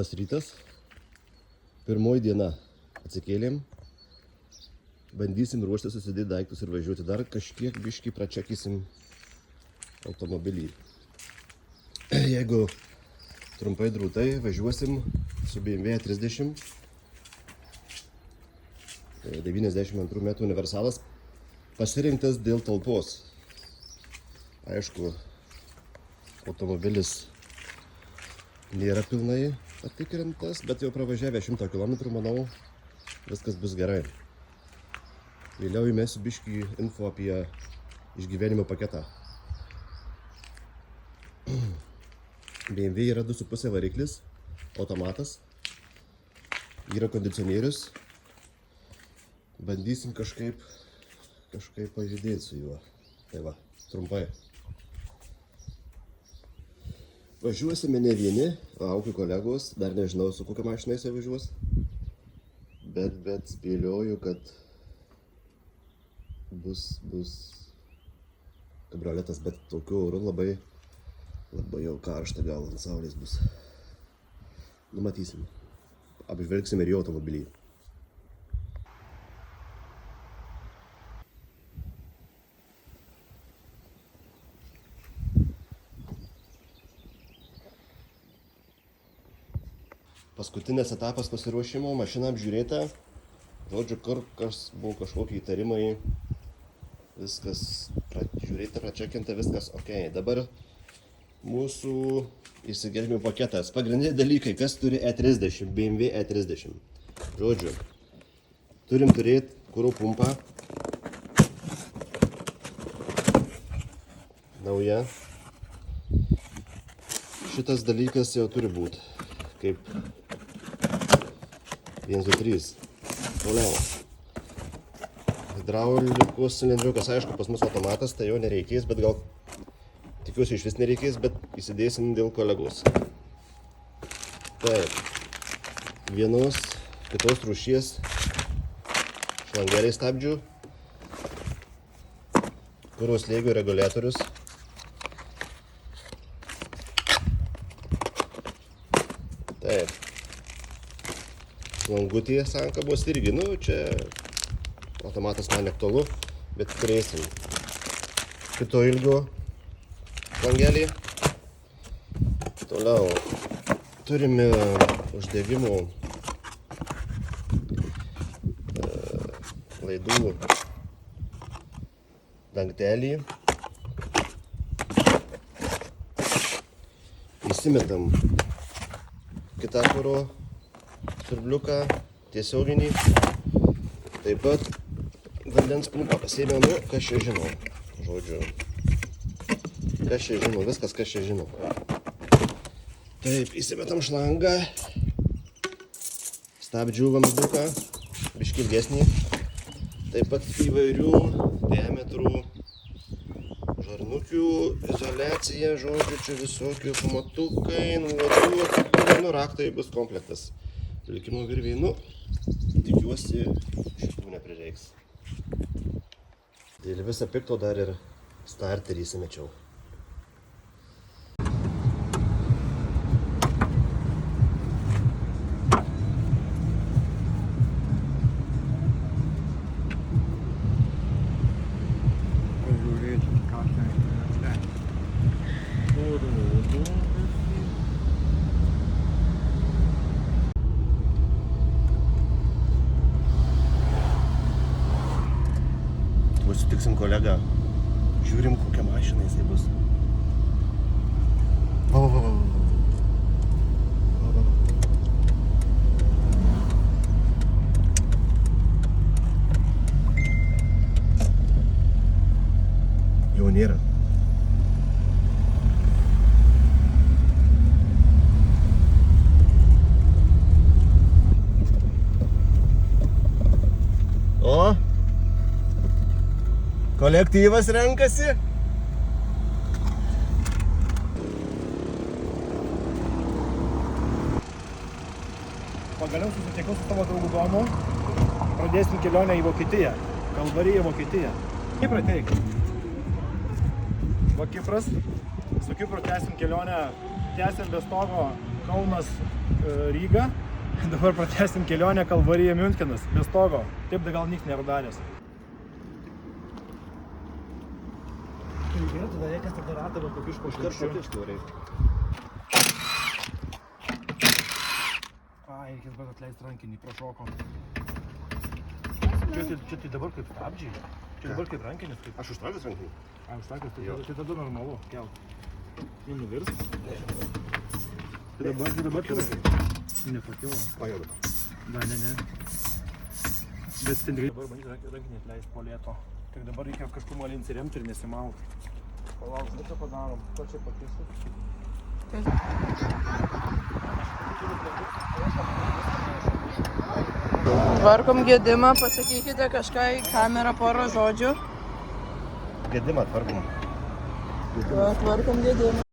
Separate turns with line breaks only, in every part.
Labas rytas. Pirmoji diena. Atsikėlėm. Bandysim ruošti, susidėti daiktus ir važiuoti. Dar kažkiek biškį pračekysim automobilį. Jeigu trumpai drūtai, važiuosim su BMW 30. 92 metų universalas. Pasirinktas dėl talpos. Aišku, automobilis nėra pilnai patikrintas, bet jau pravažiavę 100 km, manau, viskas bus gerai. Vėliau įmesiu biškį info apie išgyvenimo paketą. BMW yra 2,5 variklis, automatas, yra kondicionierius. Bandysim kažkaip pajudėti su juo. Tai va, trumpai. Važiuosime ne vieni, laukiu kolegos, dar nežinau, su kokia mašina jisai važiuos. Bet spėlioju, kad bus kabrioletas, bet tokiu oru labai jau karšta, gal ant saulės bus. Numatysim. Apžvelgsime ir jo automobilį. Paskutinės etapas pasiruošimo, mašina apžiūrėta. Žodžiu, kur buvo kažkokie įtarimai, viskas pražiūrėta, pračekinta, viskas ok. Dabar mūsų išsigelbėjimo paketas. Pagrindiniai dalykai, kas turi E30, BMW E30. Žodžiu, turim turėti kuro pumpą. Nauja. Šitas dalykas jau turi būti. Kaip 1, 2, 3. Toliau. Hidraulikos cilindriukas, aišku, pas mus automatas, tai jo nereikės, bet gal tikiuosi iš vis nereikės, bet įsidėsim dėl kolegos. Taip. Vienos, kitos rūšies šlangeliai stabdžių. Kuro slėgio reguliatorius. Taip. Langutė sankabos irgi, čia automatas man neaktualu, bet turėsim kito ilgio langelį. Toliau turime uždegimo laidų dangtelį. Įsimetam kitą kuro siurbliuką, tiesioginį. Taip pat vandens pumpą pasiėmiau, kas čia žino. Žodžiu, kas čia žino, viskas kas čia žino. Taip, įsimetam šlangą, stabdžių vamzduką, biškį ilgesnį. Taip pat įvairių diametrų žarnukių, izoliacija, žodžiu, čia visokių pamatukai, nuvažiuoti, raktai bus komplektas. Likimo virviai, tikiuosi, šitų neprireiks. Dėl visą pikto dar ir starterį įsimečiau. Sutiksim kolegą. Žiūrim, kokią mašiną jisai bus. Jo nėra. O? Kolektyvas renkasi.
Pagaliau susitikau su tavo draugu Domu. Pradėsim kelionę į Vokietiją. Kalvariją, Vokietiją. Kiprą teik. Va Kipras. Su Kipru tęsim kelionę, tęsim be stogo Kaunas Ryga. Dabar pratęsim kelionę Kalvarija Miunchenas, be stogo. Taip da gal nikt nėra daręs. Tai gerai, tada reikia tada ratą, bet pakiško šliapščių. Ai, reikės bet atleisti rankinį, prašoko. Čia tai dabar kaip stabdžiai. Čia dabar kaip rankinis. Kaip...
Aš užtraukęs rankinį.
A, užtraukęs, tai tada normalu. Kelt. Jį nuvirs. Tai dabar tai... Nepakilo.
O jau dabar.
Da, ne. Bet stendriai. Dabar bandyti rankinį atleisti po lėto. Tik dabar reikia kažkur malinti remti ir nesimauti. Palauk, ką padarom? Ko čia pakeisti?
Tvarkom gedimą, pasakykite kažką į kamerą porą žodžių.
Gedimą tvarkom.
Tvarkom gedimą.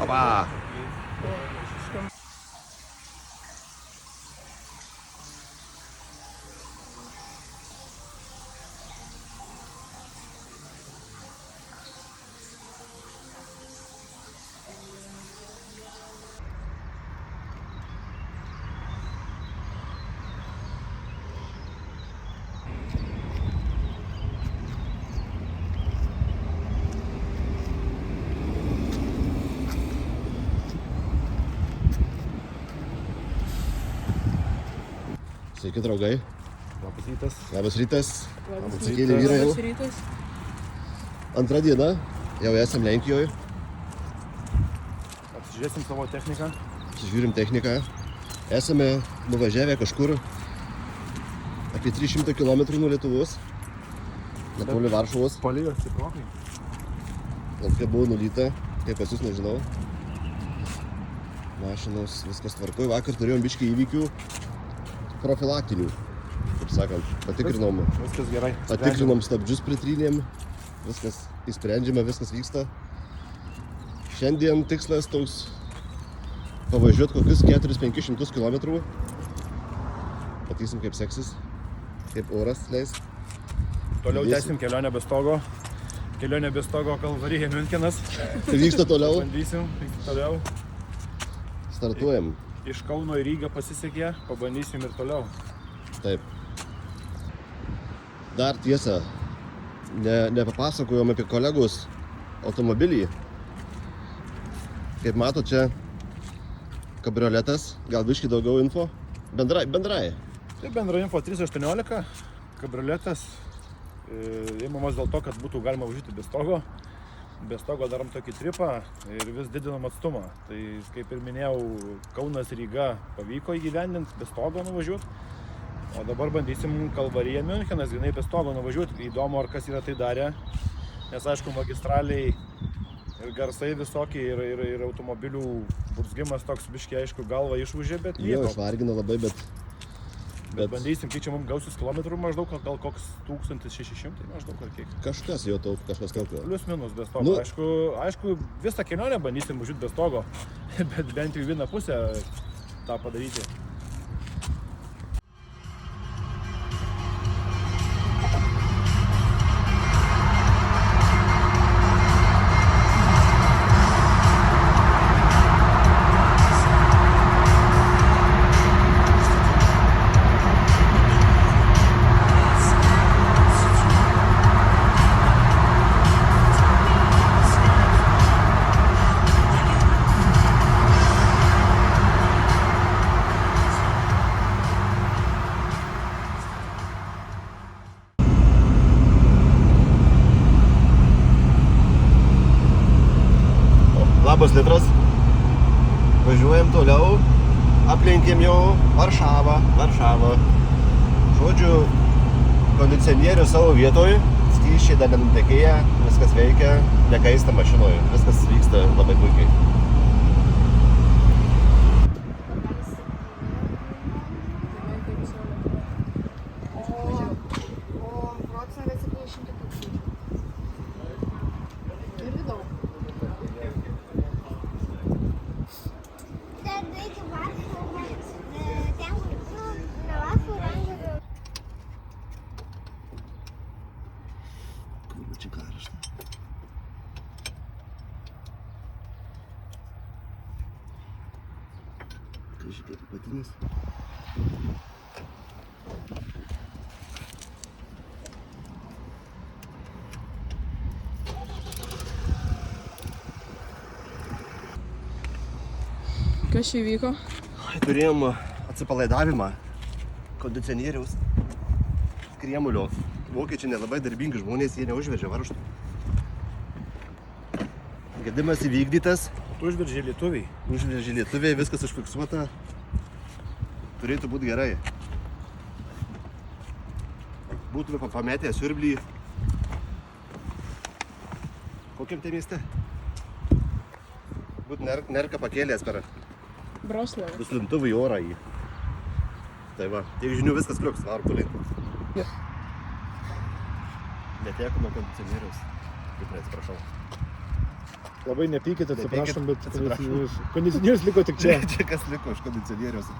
Opa! Sveiki, draugai.
Labas rytas.
Labas rytas. Atsikėlė
Labas
vyrai jau.
rytas.
Antra diena. Jau esam Lenkijoje.
Apsižiūrėsim savo techniką.
Žiūrim techniką. Esame nuvažiavę kažkur apie 300 km nuo Lietuvos. Netoli Varšuvos.
Palijo stiprokai.
Laukia buvo nulyta. Kaip pas jūs nežinau. Mašinos viskas tvarkoj. Vakar turėjom biškį įvykių. Profilaktinių, kaip sakant, patikrinom.
Viskas gerai.
Patikrinom stabdžius, pritrynėm, viskas įsprendžiama, viskas vyksta. Šiandien tikslas toks pavažiuoti kokius 400-500 km. Matysim, kaip seksis, kaip oras leis.
Toliau
Judėsim.
tęsim kelionę be stogo. Kelionė be stogo Kalvarija Miunchenas.
Tai vyksta toliau,
Bandysim, toliau.
startuojam.
Iš Kauno į Rygą pasisekė, pabandysim ir toliau.
Taip. Dar tiesa, nepapasakojom apie kolegos automobilį. Kaip matot, čia kabrioletas, gal biškį daugiau info. Bendrai.
Tai bendra info 318, kabrioletas. Įmamas dėl to, kad būtų galima važiuoti be stogo. Be stogo darom tokį tripą ir vis didinam atstumą. Tai kaip ir minėjau, Kaunas Ryga pavyko įgyvendinti, be stogo nuvažiuoti. O dabar bandysim Kalvarija Miunchenas, grinai be stogo nuvažiuoti. Įdomu, ar kas yra tai darę. Nes aišku, magistraliai ir garsai visokie ir automobilių burzgimas toks biškiai, aišku, galva išūžė, bet
Jo,
nieko.
išvargino labai, bet
Bandysim, kiek čia mums gausis kilometrų maždaug, gal koks 1600 maždaug ar kiek.
kažkas jo taup, kažkas tokio.
Plius minus be stogo.
Nu.
Aišku, visą kelionę bandysim važiuoti be stogo, bet bent jau į vieną pusę tą padaryti.
labas litras. Važiuojam toliau. Aplenkėm jau Varšavą. Žodžiu, kondicionierius savo vietoj, skysčiai dar nenutekėję, viskas veikia, nekaista mašinoje, viskas vyksta labai puikiai.
O Vroclave 700 tūkstančių. Irgi daug.
Kurva, čia karšta. Kažkaip kaip patinis.
Kas čia įvyko?
Turėjom atsipalaidavimą kondicionieriaus Kriemulio. Vokiečiai nelabai darbingi žmonės, jie neužveržė varžtų. Gedimas įvykdytas,
Užveržė lietuviai.
užveržė lietuviai, viskas užfiksuota. Turėtų būti gerai. Būtume pametę siurblį. Kokiam tai mieste? Būt nerka pakėlės per
Vroclavą.
duslintuvų į orą jį. Tai va, tiek žinių viskas kliuks, varom toliau. Netekome kondicionieriaus. Tikrai atsiprašau.
Labai nepykite, atsiprašom, bet
atsiprašau.
kondicionierius liko tik čia.
Čia kas liko iš kondicionieriaus.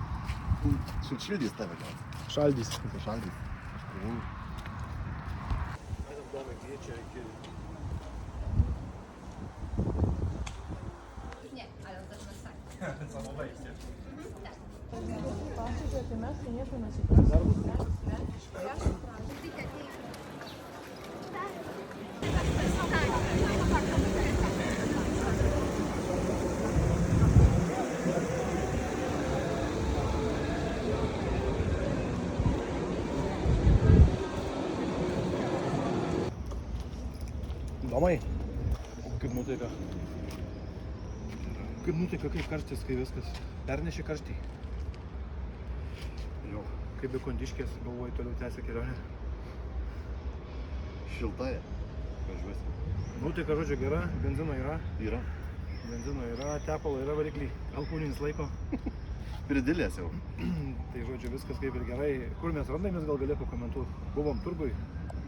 Šildys tave gal.
Šaldys.
Šaldys.
Domai, kaip nutaika? Kaip nutaika, kaip karštis, kai viskas pernešė karštį? Jo, kaip be kondiškės, galvoju, toliau tęsia kelionę.
Šiltai. Važiuosim.
Nutaika, žodžiu, gera, benzino yra,
Yra.
tepalo yra variklį, alkūninis laiko.
Pridilės jau.
Tai žodžiu, viskas kaip ir gerai. Kur mes randamės, gal galėtų komentuoti. Buvom turgui,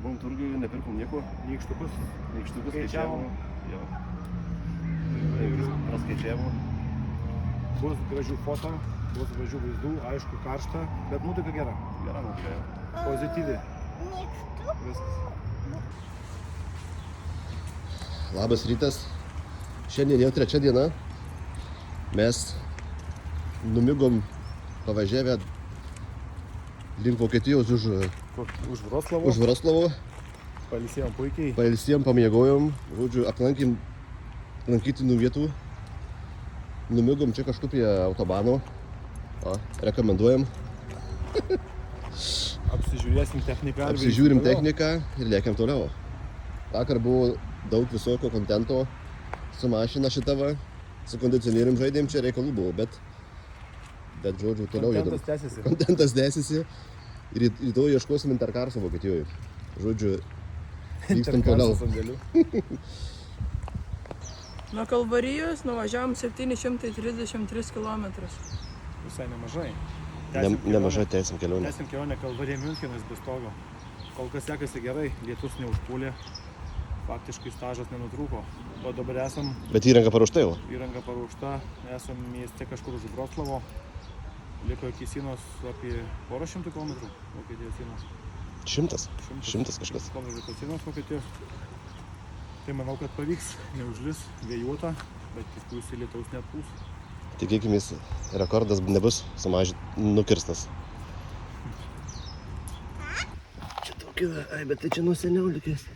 Buvom turgui, nepirkom nieko.
nykštukus.
Nykštukus
Skaičiavom.
skaičiavom. Jo. Praskaičiavom.
Bus gražių foto, bus gražių vaizdų, aišku, karšta, bet nutaika gera,
Gera nuotaika.
pozityvi. Viskas.
Labas rytas. Šiandien jau 3 diena. Mes numigom pavažiavę link Vokietijos
Už Vroclavo,
už Vroclavo.
pailsėjom puikiai.
Pailsėjom, pamiegojom, žodžiu, aplankėm lankytinų vietų. Numigom čia kažkur prie autobano. O, rekomenduojam.
Apsižiūrėsim techniką.
Apsižiūrim techniką ir lėkiam toliau. Vakar buvo daug visokio kontento su mašina šita va. Su kondicionierium žaidėm, čia reikalų buvo, bet žodžiu, toliau judam.
Kontentas tęsiasi.
Kontentas tęsiasi. Ir rytoj ieškosim Interkarso Vokietijoje. Žodžiu, vykstam toliau.
Nuo Kalvarijos nuvažiavom 733 km.
Visai nemažai.
Nemažai tęsim kelionę.
Tęsim kelionę Kalvarija Miunchenas be stogo. Kol kas sekasi gerai, lietus neužpūlė. Faktiškai stažas nenutrūko. O dabar esam,
Bet įranga paruošta jau.
įranga paruošta, esam mieste kažkur už Vroclavo. Liko iki sienos apie porą šimtų kilometrų Vokietijos sienos.
100 kažkas.
Kilometrų liko sienos Vokietijos. Tai manau, kad pavyks, neužlis, vėjuota, bet tikiuosi lietaus neatpūs.
Tikėkimės, rekordas nebus nukirstas. Čia tokia, bet tai čia nuo seniau likęs.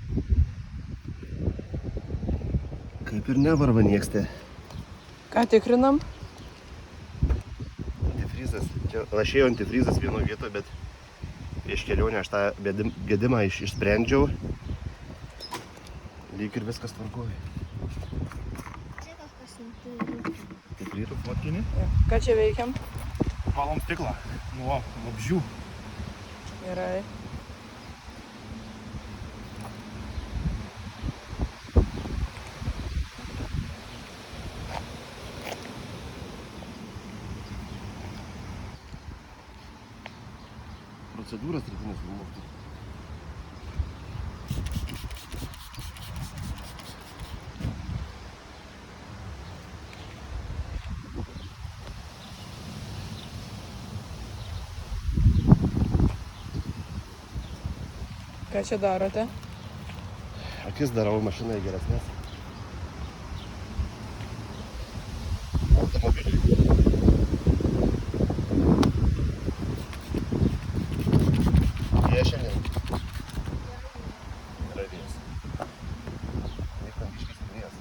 Kaip ir nevarva niekste.
Ką tikrinam?
Antifrizas. Čia lašėjo antifrizas vienoje vietoje, bet prieš kelionę aš tą gedimą išsprendžiau. Lyg ir viskas tvarkoja.
Čia kažkas
plytų fotkini.
Ką čia veikiam?
Valom stiklą nuo vabzdžių.
Gerai.
Procedūras rytinės filmuoti.
Ką čia darote?
Akis darau mašinai geresnės. Automobiliui. Jie šiandien. Gerai vėjas. Niekam biškis vėjas.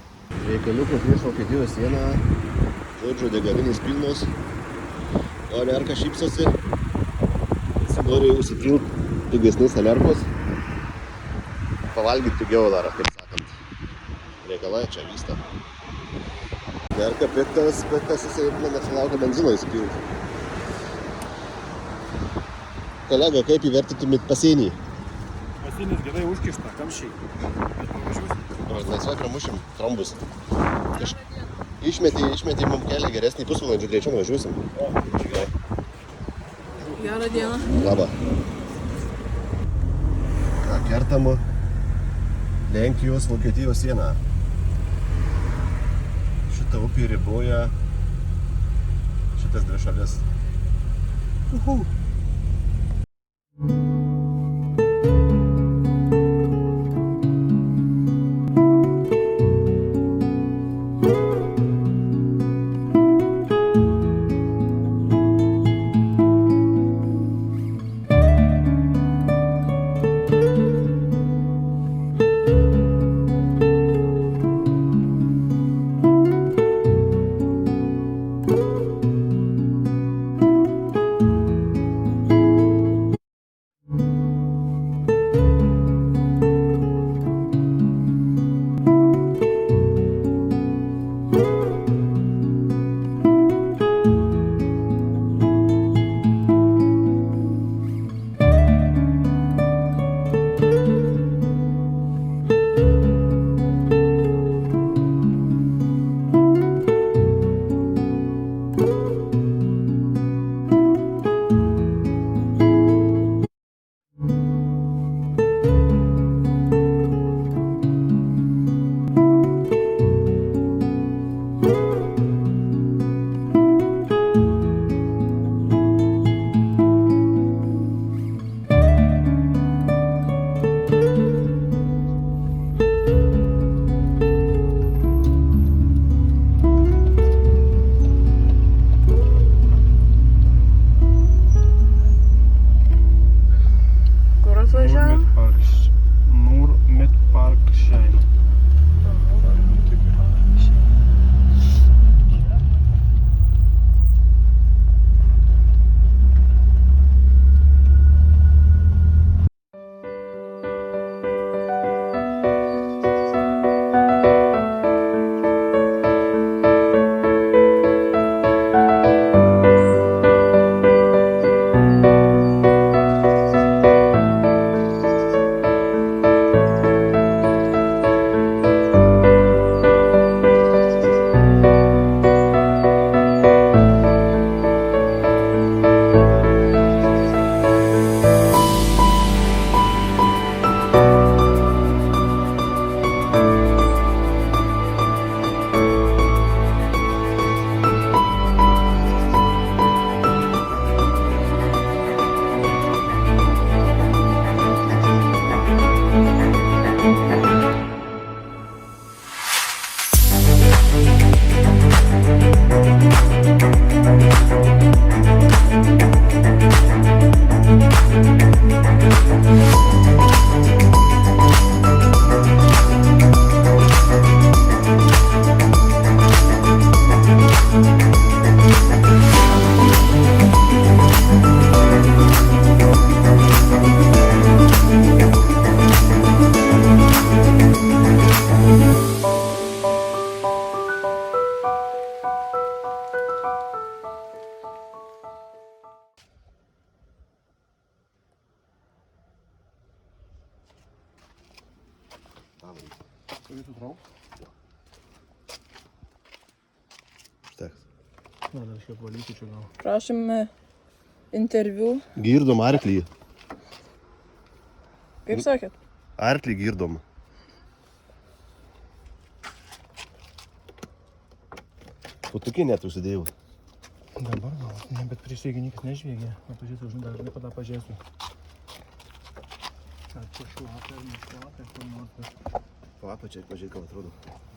Reikaliuko prieš Vokietijos sieną. Žodžio degalinės pilnos. O Alerka šypsosi. Visi nori užsipilti pigesnės Alerkos. Pavalgyti pigiau dar, kaip sakant. Reikalai čia vyksta. Alerka piktas, jisai nesulaukia benzino įsipilti. Kolega, kaip įvertintumėt pasienį?
Pasienis gerai užkišta, kamščiai.
Laisvai pramušim trombus. Išmetė mums kelią geresnį, pusvalandžių greičiau nuvažiuosim.
Gerą dieną.
Labą. Ką kertama? Lenkijos Vokietijos sieną. Šitą upį riboja šitas dvi šalis.
Na, dar kažkiek valyti čia gal.
Prašome interviu.
Girdom arklį.
Kaip sakėt?
Arklį girdom. Putukį net užsidėjau.
Dabar gal, ne, bet prieš tai niekas nežvėgė. O pažiūrėsiu, žinai, dar nepada pažiūrėsiu. Ar čia šlapia, ar nešlapia, kur nors.
Po apačiai, pažiūrėk, kaip atrodo.